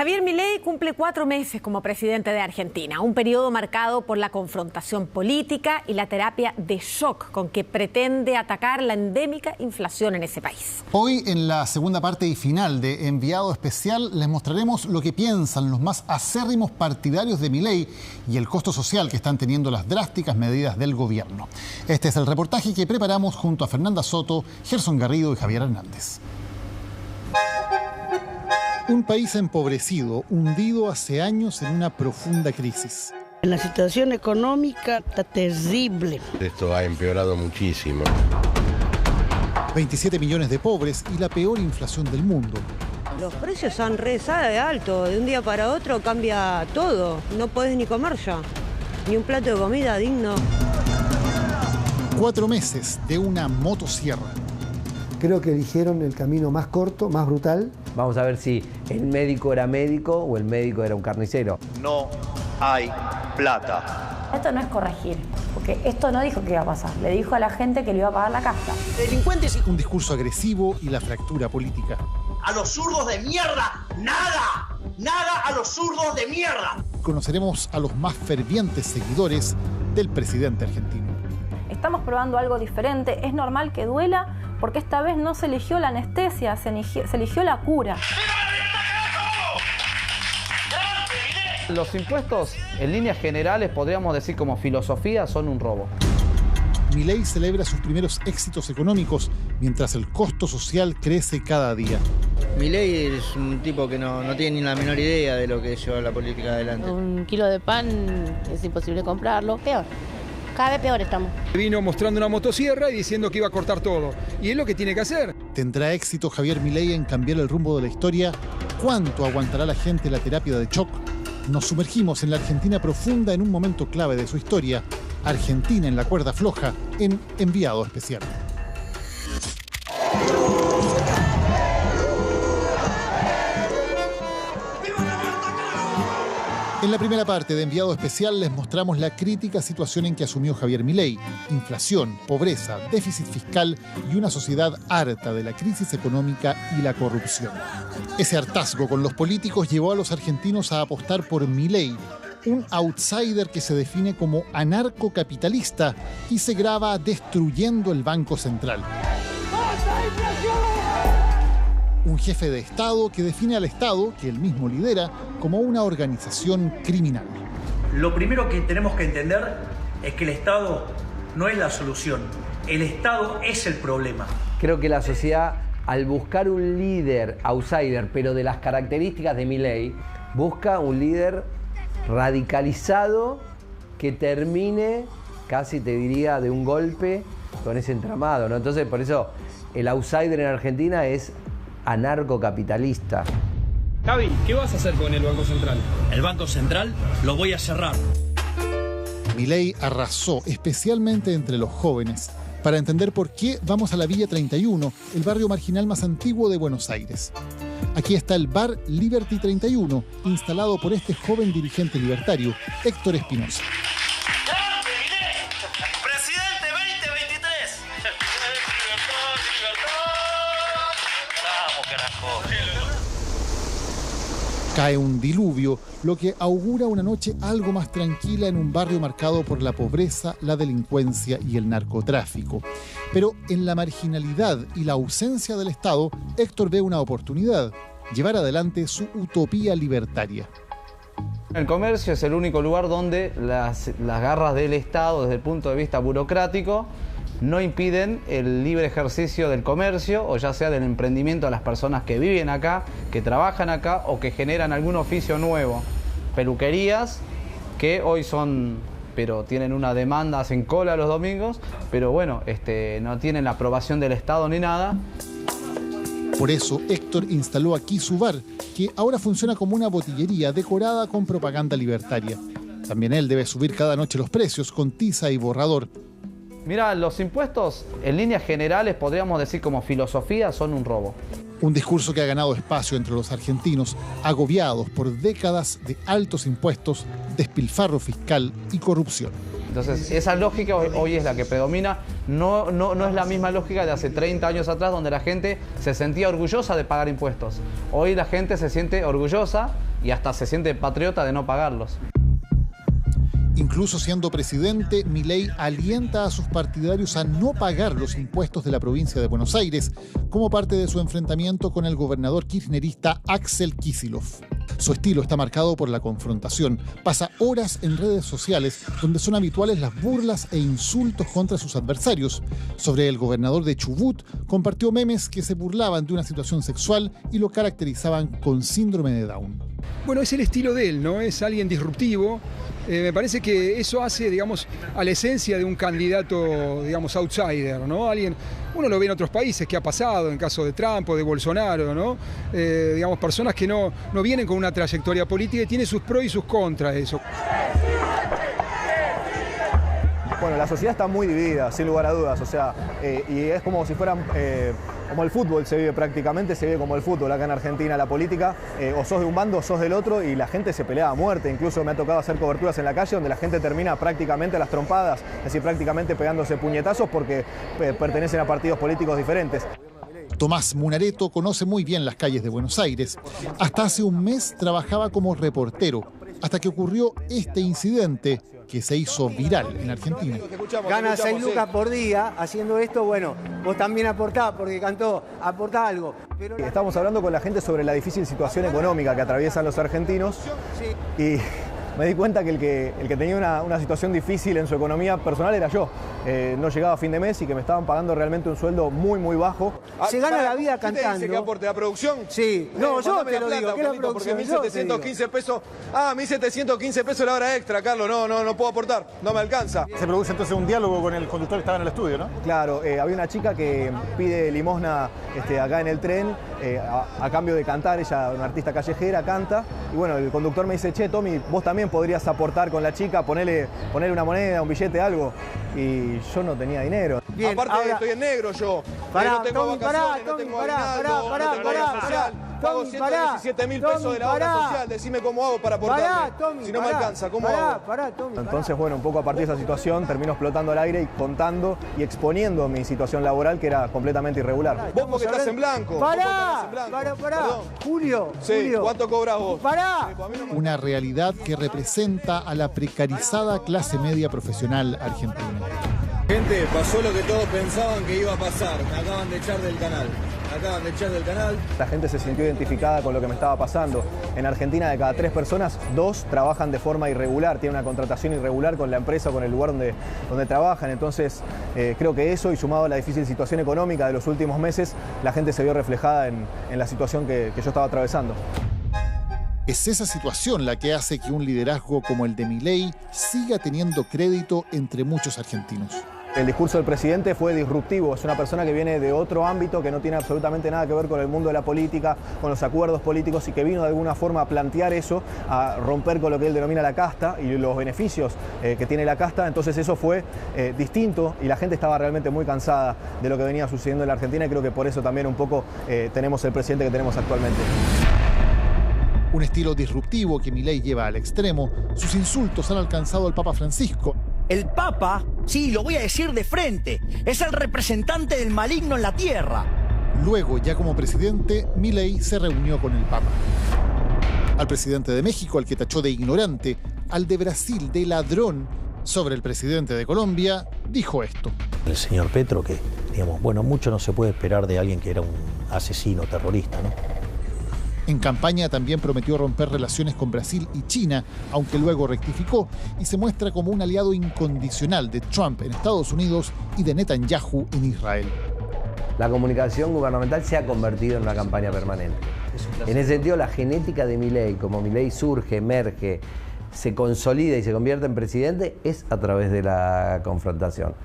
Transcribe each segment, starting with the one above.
Javier Milei cumple 4 meses como presidente de Argentina, un periodo marcado por la confrontación política y la terapia de shock con que pretende atacar la endémica inflación en ese país. Hoy, en la segunda parte y final de Enviado Especial, les mostraremos lo que piensan los más acérrimos partidarios de Milei y el costo social que están teniendo las drásticas medidas del gobierno. Este es el reportaje que preparamos junto a Fernanda Soto, Gerson Garrido y Javier Hernández. Un país empobrecido, hundido hace años en una profunda crisis. La situación económica está terrible. Esto ha empeorado muchísimo. 27 millones de pobres y la peor inflación del mundo. Los precios han re alto, de un día para otro cambia todo. No podés ni comer ya, ni un plato de comida digno. 4 meses de una motosierra. Creo que eligieron el camino más corto, más brutal. Vamos a ver si el médico era médico o el médico era un carnicero. No hay plata. Esto no es corregir, porque esto no dijo que iba a pasar. Le dijo a la gente que le iba a pagar la casta. Delincuentes. Un discurso agresivo y la fractura política. A los zurdos de mierda, nada. Nada a los zurdos de mierda. Conoceremos a los más fervientes seguidores del presidente argentino. Estamos probando algo diferente. Es normal que duela, porque esta vez no se eligió la anestesia, se eligió la cura. Los impuestos, en líneas generales, podríamos decir como filosofía, son un robo. Milei celebra sus primeros éxitos económicos, mientras el costo social crece cada día. Milei es un tipo que no tiene ni la menor idea de lo que es llevar la política adelante. Un kilo de pan es imposible comprarlo. Peor. Cada vez peor estamos. Vino mostrando una motosierra y diciendo que iba a cortar todo. Y es lo que tiene que hacer. ¿Tendrá éxito Javier Milei en cambiar el rumbo de la historia? ¿Cuánto aguantará la gente la terapia de shock? Nos sumergimos en la Argentina profunda en un momento clave de su historia. Argentina en la cuerda floja, en Enviado Especial. En la primera parte de Enviado Especial les mostramos la crítica situación en que asumió Javier Milei. Inflación, pobreza, déficit fiscal y una sociedad harta de la crisis económica y la corrupción. Ese hartazgo con los políticos llevó a los argentinos a apostar por Milei, un outsider que se define como anarcocapitalista y se graba destruyendo el Banco Central. Un jefe de Estado que define al Estado, que él mismo lidera, como una organización criminal. Lo primero que tenemos que entender es que el Estado no es la solución. El Estado es el problema. Creo que la sociedad, al buscar un líder outsider, pero de las características de Milei, busca un líder radicalizado que termine, casi te diría, de un golpe con ese entramado, ¿no? Entonces, por eso, el outsider en Argentina es anarcocapitalista. Javi, ¿qué vas a hacer con el Banco Central? El Banco Central lo voy a cerrar. Milei arrasó, especialmente entre los jóvenes. Para entender por qué, vamos a la Villa 31, el barrio marginal más antiguo de Buenos Aires. Aquí está el bar Liberty 31, instalado por este joven dirigente libertario, Héctor Espinosa. ¡Presidente 2023! ¡Vamos, carajo! Cae un diluvio, lo que augura una noche algo más tranquila en un barrio marcado por la pobreza, la delincuencia y el narcotráfico. Pero en la marginalidad y la ausencia del Estado, Héctor ve una oportunidad: llevar adelante su utopía libertaria. El comercio es el único lugar donde las garras del Estado, desde el punto de vista burocrático, no impiden el libre ejercicio del comercio, o ya sea del emprendimiento de las personas que viven acá, que trabajan acá o que generan algún oficio nuevo. Peluquerías, que hoy son, pero tienen una demanda, hacen cola los domingos, pero bueno, no tienen la aprobación del Estado ni nada. Por eso, Héctor instaló aquí su bar, que ahora funciona como una botillería decorada con propaganda libertaria. También él debe subir cada noche los precios con tiza y borrador. Mira, los impuestos, en líneas generales, podríamos decir como filosofía, son un robo. Un discurso que ha ganado espacio entre los argentinos, agobiados por décadas de altos impuestos, despilfarro fiscal y corrupción. Entonces, esa lógica hoy es la que predomina. No es la misma lógica de hace 30 años atrás, donde la gente se sentía orgullosa de pagar impuestos. Hoy la gente se siente orgullosa y hasta se siente patriota de no pagarlos. Incluso siendo presidente, Milei alienta a sus partidarios a no pagar los impuestos de la provincia de Buenos Aires como parte de su enfrentamiento con el gobernador kirchnerista Axel Kicillof. Su estilo está marcado por la confrontación. Pasa horas en redes sociales donde son habituales las burlas e insultos contra sus adversarios. Sobre el gobernador de Chubut, compartió memes que se burlaban de una situación sexual y lo caracterizaban con síndrome de Down. Bueno, es el estilo de él, ¿no? Es alguien disruptivo. Me parece que eso hace, digamos, a la esencia de un candidato, digamos, outsider, ¿no? Alguien, uno lo ve en otros países, que ha pasado, en caso de Trump o de Bolsonaro, ¿no? Digamos, personas que no vienen con una trayectoria política y tiene sus pros y sus contras eso. Bueno, la sociedad está muy dividida, sin lugar a dudas, o sea, y es como si fueran, como el fútbol se vive prácticamente, se vive como el fútbol acá en Argentina, la política, o sos de un bando o sos del otro, y la gente se pelea a muerte. Incluso me ha tocado hacer coberturas en la calle donde la gente termina prácticamente a las trompadas, es decir, prácticamente pegándose puñetazos porque pertenecen a partidos políticos diferentes. Tomás Munareto conoce muy bien las calles de Buenos Aires. Hasta hace un mes trabajaba como reportero, hasta que ocurrió este incidente que se hizo viral en Argentina. Gana 6 lucas por día haciendo esto, bueno, vos también aportás porque cantó, aportá algo. Pero... Estamos hablando con la gente sobre la difícil situación económica que atraviesan los argentinos y me di cuenta que el que tenía una situación difícil en su economía personal era yo. No llegaba a fin de mes y que me estaban pagando realmente un sueldo muy, muy bajo. Se gana la vida cantando. ¿Dice que aporte la producción? Sí. No, yo te lo digo, ¿qué es la producción? Porque 1.715 pesos... 1.715 pesos la hora extra, Carlos. No puedo aportar. No me alcanza. Se produce entonces un diálogo con el conductor que estaba en el estudio, ¿no? Claro, había una chica que pide limosna acá en el tren a cambio de cantar. Ella, una artista callejera, canta. Y bueno, el conductor me dice, che, Tommy, vos también podrías aportar con la chica, ponerle una moneda, un billete, algo. Y yo no tenía dinero. Bien, aparte ahora... estoy en negro yo. Pará, no tengo Tommy, vacaciones, no tengo aguinaldo, pago 117.000 pesos de la obra social. Decime cómo hago para aportarme. Si no me alcanza, ¿cómo hago? Tommy, entonces, bueno, un poco a partir de esa situación termino explotando al aire y contando y exponiendo mi situación laboral que era completamente irregular. Vos porque estás en blanco. Pará. Julio. Sí, ¿cuánto cobras vos? Pará. Una realidad que representa a la precarizada clase media profesional argentina. Gente, pasó lo que todos pensaban que iba a pasar. Me acaban de echar del canal. La gente se sintió identificada con lo que me estaba pasando. En Argentina, de cada 3 personas, 2 trabajan de forma irregular, tienen una contratación irregular con la empresa o con el lugar donde trabajan. Entonces, creo que eso, y sumado a la difícil situación económica de los últimos meses, la gente se vio reflejada en la situación que yo estaba atravesando. Es esa situación la que hace que un liderazgo como el de Milei siga teniendo crédito entre muchos argentinos. El discurso del presidente fue disruptivo, es una persona que viene de otro ámbito, que no tiene absolutamente nada que ver con el mundo de la política, con los acuerdos políticos, y que vino de alguna forma a plantear eso, a romper con lo que él denomina la casta y los beneficios que tiene la casta. Entonces eso fue distinto y la gente estaba realmente muy cansada de lo que venía sucediendo en la Argentina, y creo que por eso también un poco tenemos el presidente que tenemos actualmente. Un estilo disruptivo que Milei lleva al extremo. Sus insultos han alcanzado al Papa Francisco. El Papa, sí, lo voy a decir de frente, es el representante del maligno en la tierra. Luego, ya como presidente, Milei se reunió con el Papa. Al presidente de México, al que tachó de ignorante, al de Brasil de ladrón. Sobre el presidente de Colombia, dijo esto. El señor Petro, que, digamos, bueno, mucho no se puede esperar de alguien que era un asesino terrorista, ¿no? En campaña también prometió romper relaciones con Brasil y China, aunque luego rectificó y se muestra como un aliado incondicional de Trump en Estados Unidos y de Netanyahu en Israel. La comunicación gubernamental se ha convertido en una campaña permanente. En ese sentido, la genética de Milei, como Milei surge, emerge, se consolida y se convierte en presidente, es a través de la confrontación.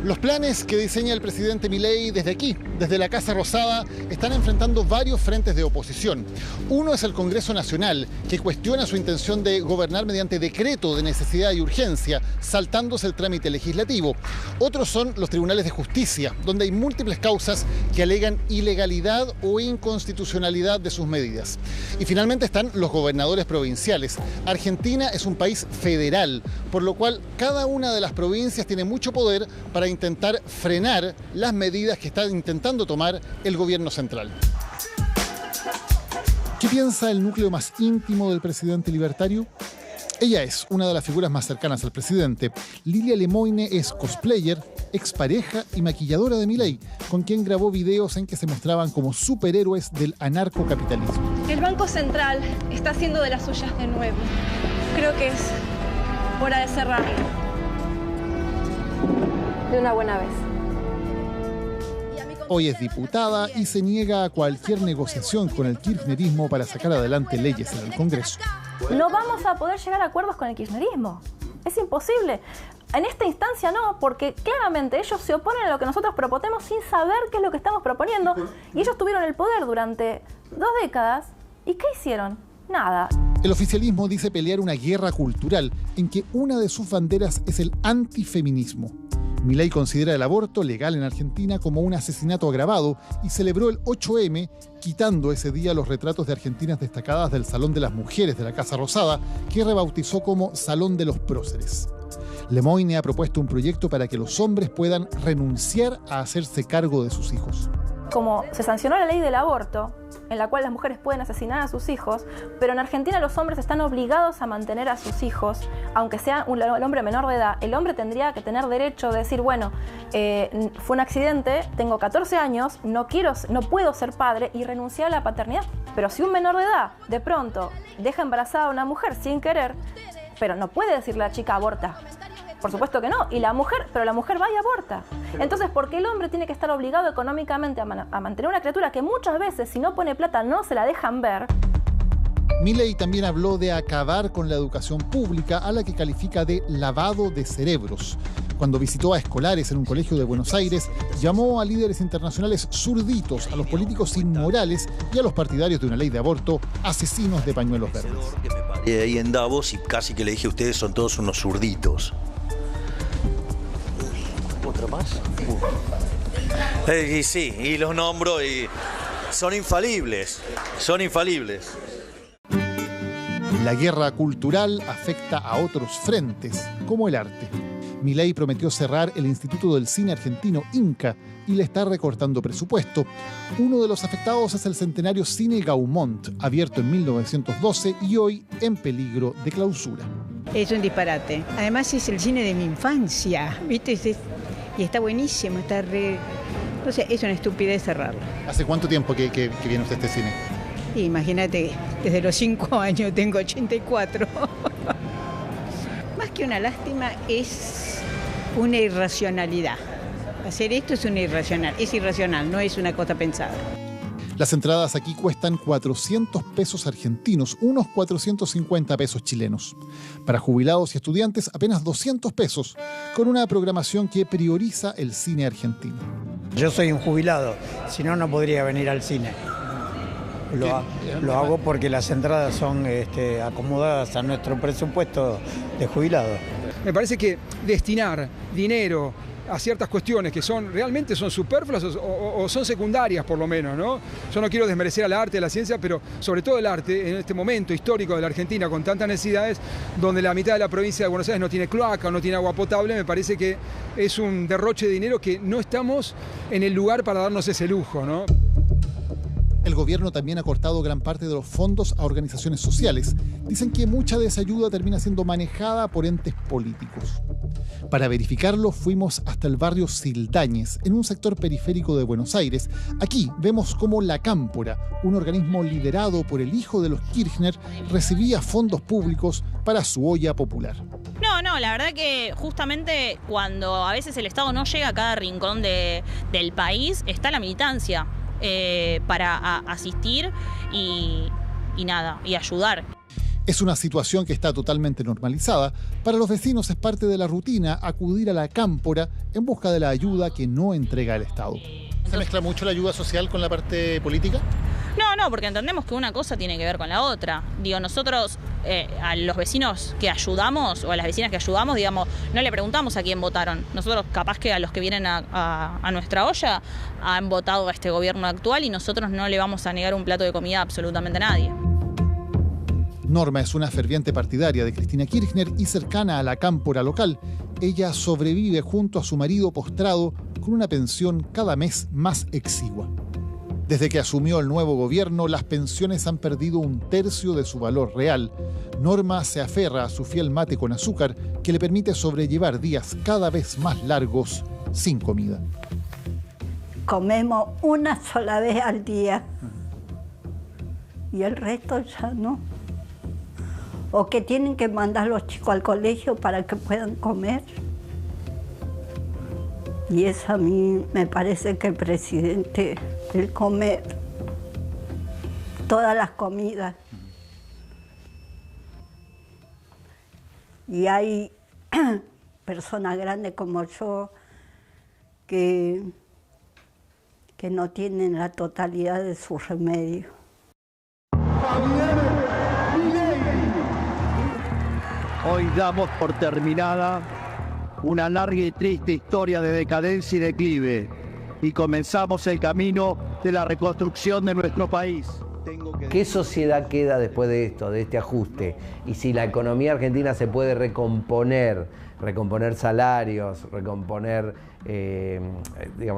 Los planes que diseña el presidente Milei desde aquí, desde la Casa Rosada, están enfrentando varios frentes de oposición. Uno es el Congreso Nacional, que cuestiona su intención de gobernar mediante decreto de necesidad y urgencia, saltándose el trámite legislativo. Otros son los tribunales de justicia, donde hay múltiples causas que alegan ilegalidad o inconstitucionalidad de sus medidas. Y finalmente están los gobernadores provinciales. Argentina es un país federal, por lo cual cada una de las provincias tiene mucho poder para intentar frenar las medidas que está intentando tomar el gobierno central. ¿Qué piensa el núcleo más íntimo del presidente libertario? Ella es una de las figuras más cercanas al presidente. Lilia Lemoine es cosplayer, expareja y maquilladora de Milei, con quien grabó videos en que se mostraban como superhéroes del anarcocapitalismo. El Banco Central está haciendo de las suyas de nuevo. Creo que es hora de cerrar. De una buena vez. Hoy es diputada y se niega a cualquier negociación con el kirchnerismo para sacar adelante leyes en el Congreso. No vamos a poder llegar a acuerdos con el kirchnerismo. Es imposible. En esta instancia no, porque claramente ellos se oponen a lo que nosotros proponemos sin saber qué es lo que estamos proponiendo. Y ellos tuvieron el poder durante 2 décadas. ¿Y qué hicieron? Nada. El oficialismo dice pelear una guerra cultural en que una de sus banderas es el antifeminismo. Milei considera el aborto legal en Argentina como un asesinato agravado y celebró el 8M, quitando ese día los retratos de argentinas destacadas del Salón de las Mujeres de la Casa Rosada, que rebautizó como Salón de los Próceres. Lemoine ha propuesto un proyecto para que los hombres puedan renunciar a hacerse cargo de sus hijos. Como se sancionó la ley del aborto, en la cual las mujeres pueden asesinar a sus hijos, pero en Argentina los hombres están obligados a mantener a sus hijos, aunque sea el hombre menor de edad. El hombre tendría que tener derecho de decir, bueno, fue un accidente, tengo 14 años, no puedo ser padre y renunciar a la paternidad. Pero si un menor de edad, de pronto, deja embarazada a una mujer sin querer, pero no puede decirle a la chica aborta. Por supuesto que no, pero la mujer va y aborta. Entonces, ¿por qué el hombre tiene que estar obligado económicamente a mantener una criatura que muchas veces, si no pone plata, no se la dejan ver? Milei también habló de acabar con la educación pública, a la que califica de lavado de cerebros. Cuando visitó a escolares en un colegio de Buenos Aires, llamó a líderes internacionales zurditos, a los políticos inmorales y a los partidarios de una ley de aborto asesinos de pañuelos verdes. Ahí en Davos y casi que le dije, ustedes son todos unos zurditos. ¿Otra más? Y sí, y los nombro y son infalibles, son infalibles. La guerra cultural afecta a otros frentes, como el arte. Milei prometió cerrar el Instituto del Cine Argentino, INCA, y le está recortando presupuesto. Uno de los afectados es el centenario Cine Gaumont, abierto en 1912 y hoy en peligro de clausura. Es un disparate. Además es el cine de mi infancia, ¿viste? Y está buenísimo, Entonces es una estupidez cerrarlo. ¿Hace cuánto tiempo que viene usted a este cine? Imagínate, desde los 5 años, tengo 84. Más que una lástima, es una irracionalidad. Hacer esto es irracional, no es una cosa pensada. Las entradas aquí cuestan 400 pesos argentinos, unos 450 pesos chilenos. Para jubilados y estudiantes, apenas 200 pesos, con una programación que prioriza el cine argentino. Yo soy un jubilado, si no, no podría venir al cine. Lo hago porque las entradas son acomodadas a nuestro presupuesto de jubilado. Me parece que destinar dinero a ciertas cuestiones que realmente son superfluas o son secundarias por lo menos, ¿no? Yo no quiero desmerecer al arte, a la ciencia, pero sobre todo el arte, en este momento histórico de la Argentina con tantas necesidades, donde la mitad de la provincia de Buenos Aires no tiene cloaca, no tiene agua potable, me parece que es un derroche de dinero que no estamos en el lugar para darnos ese lujo, ¿no? El gobierno también ha cortado gran parte de los fondos a organizaciones sociales. Dicen que mucha de esa ayuda termina siendo manejada por entes políticos. Para verificarlo fuimos hasta el barrio Sildañez, en un sector periférico de Buenos Aires. Aquí vemos cómo La Cámpora, un organismo liderado por el hijo de los Kirchner, recibía fondos públicos para su olla popular. No, la verdad que justamente cuando a veces el Estado no llega a cada rincón del país, está la militancia para asistir y ayudar. Es una situación que está totalmente normalizada. Para los vecinos es parte de la rutina acudir a La Cámpora en busca de la ayuda que no entrega el Estado. ¿Se mezcla mucho la ayuda social con la parte política? No, porque entendemos que una cosa tiene que ver con la otra. Digo, nosotros a los vecinos que ayudamos o a las vecinas que ayudamos, digamos, no le preguntamos a quién votaron. Nosotros capaz que a los que vienen a nuestra olla han votado a este gobierno actual y nosotros no le vamos a negar un plato de comida a absolutamente nadie. Norma es una ferviente partidaria de Cristina Kirchner y cercana a la cámpora local. Ella sobrevive junto a su marido postrado con una pensión cada mes más exigua. Desde que asumió el nuevo gobierno, las pensiones han perdido 1/3 de su valor real. Norma se aferra a su fiel mate con azúcar que le permite sobrellevar días cada vez más largos sin comida. Comemos una sola vez al día y el resto ya no. O que tienen que mandar a los chicos al colegio para que puedan comer. Y eso a mí me parece que el presidente, el comer todas las comidas. Y hay personas grandes como yo que no tienen la totalidad de su remedio. Hoy damos por terminada una larga y triste historia de decadencia y declive y comenzamos el camino de la reconstrucción de nuestro país. ¿Qué sociedad queda después de esto, de este ajuste? Y si la economía argentina se puede recomponer salarios, recomponer,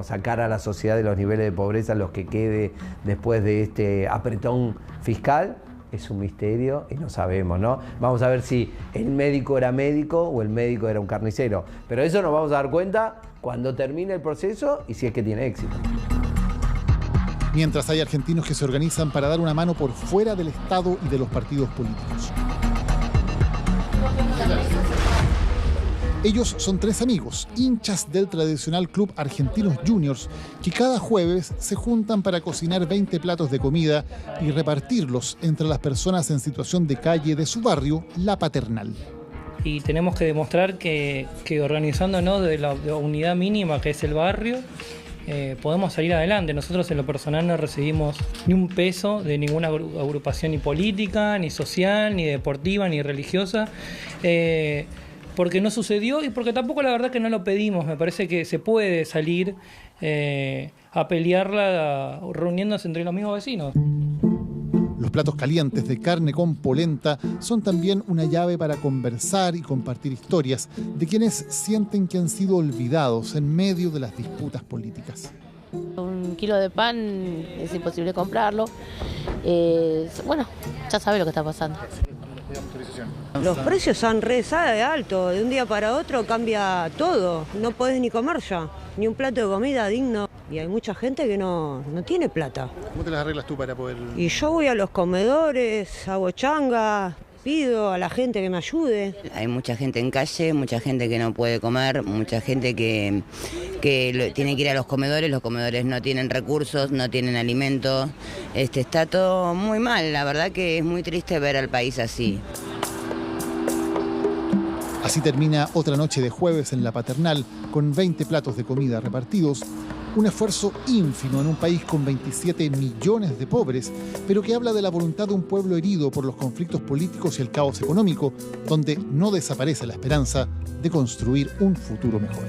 sacar a la sociedad de los niveles de pobreza, los que quede después de este apretón fiscal, es un misterio y no sabemos, ¿no? Vamos a ver si el médico era médico o el médico era un carnicero. Pero eso nos vamos a dar cuenta cuando termine el proceso y si es que tiene éxito. Mientras hay argentinos que se organizan para dar una mano por fuera del Estado y de los partidos políticos. Ellos son 3 amigos, hinchas del tradicional club Argentinos Juniors, que cada jueves se juntan para cocinar 20 platos de comida y repartirlos entre las personas en situación de calle de su barrio, La Paternal. Y tenemos que demostrar que organizándonos de la unidad mínima que es el barrio, podemos salir adelante. Nosotros en lo personal no recibimos ni un peso de ninguna agrupación ni política, ni social, ni deportiva, ni religiosa. Porque no sucedió y porque tampoco la verdad que no lo pedimos. Me parece que se puede salir a pelearla reuniéndose entre los mismos vecinos. Los platos calientes de carne con polenta son también una llave para conversar y compartir historias de quienes sienten que han sido olvidados en medio de las disputas políticas. Un kilo de pan es imposible comprarlo. Bueno, ya sabe lo que está pasando. Los precios han re alto, de un día para otro cambia todo, no podés ni comer ya, ni un plato de comida digno. Y hay mucha gente que no tiene plata. ¿Cómo te las arreglas tú para poder...? Y yo voy a los comedores, hago changa, pido a la gente que me ayude. Hay mucha gente en calle, mucha gente que no puede comer, mucha gente que tiene que ir a los comedores no tienen recursos, no tienen alimentos. Está todo muy mal, la verdad que es muy triste ver al país así. Así termina otra noche de jueves en La Paternal, con 20 platos de comida repartidos. Un esfuerzo ínfimo en un país con 27 millones de pobres, pero que habla de la voluntad de un pueblo herido por los conflictos políticos y el caos económico, donde no desaparece la esperanza de construir un futuro mejor.